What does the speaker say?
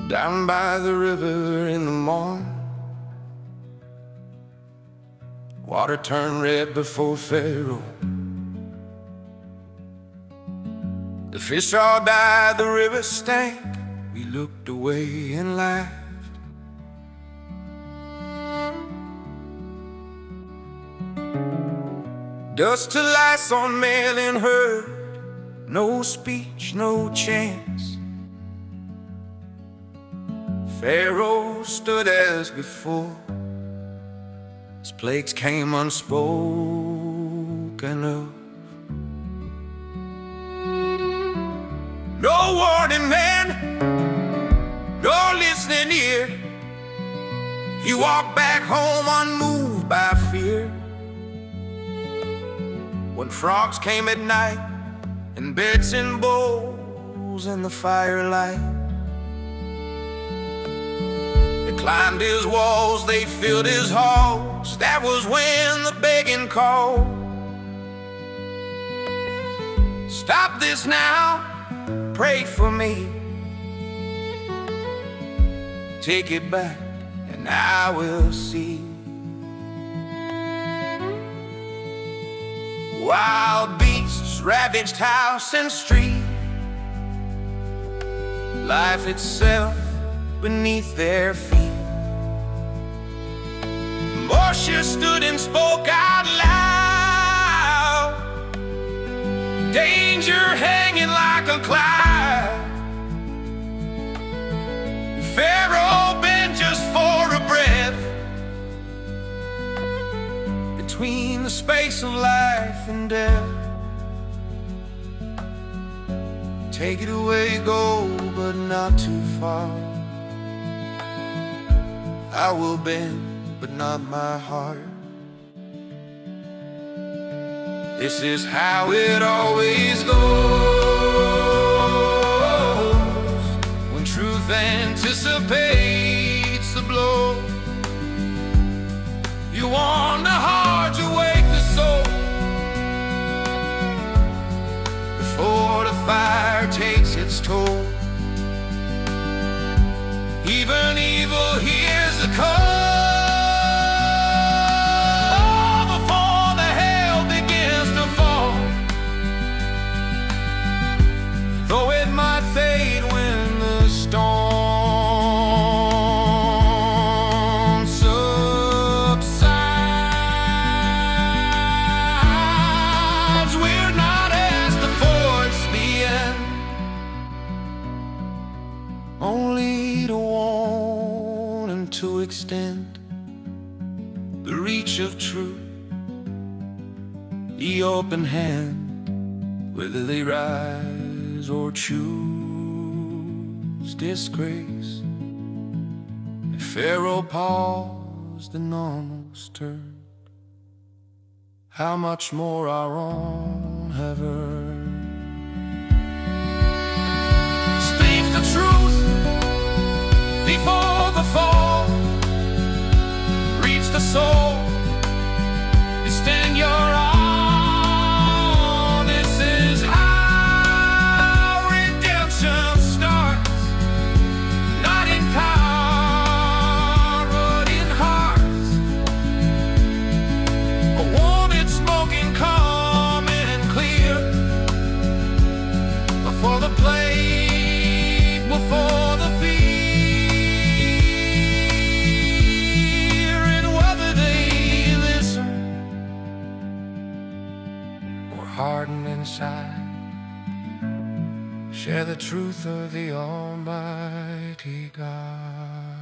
Down by the river in the morn, water turned red before Pharaoh. The fish all died, the river stank. We looked away and laughed. Dust to lice on mail and herd, no speech, no chance. Pharaoh stood as before, his plagues came unspoken of. No warning man, no listening ear. He walked back home unmoved by fear. When frogs came at night and beds and bowls in the firelight, they climbed his walls, they filled his halls. That was when the begging called. Stop this now, pray for me. Take it back and I will see. Wild beasts, ravaged house and street, life itself beneath their feet. Moshe stood and spoke out loud, danger hanging like a cloud. Pharaoh bent just for a breath, between the space of life and death. Take it away, go, but not too far. I will bend, but not my heart. This is how it always goes, when truth anticipates the blow. You want the heart to wake the soul before the fire takes its toll. Even evil hears the call before the hail begins to fall. Though it might fade when the storm subsides, we're not asked to force the end, only to warn and to extend the reach of truth, the open hand, whether they rise or choose disgrace. If Pharaoh paused and almost turned, how much more our own have earned. Speak the truth before the fall, reach the soul, extend your all. This is how redemption starts, not in power but in hearts. A warm smoking calm and clear, before the plague, before the fear. And whether they listen or harden inside, share the truth of the Almighty God.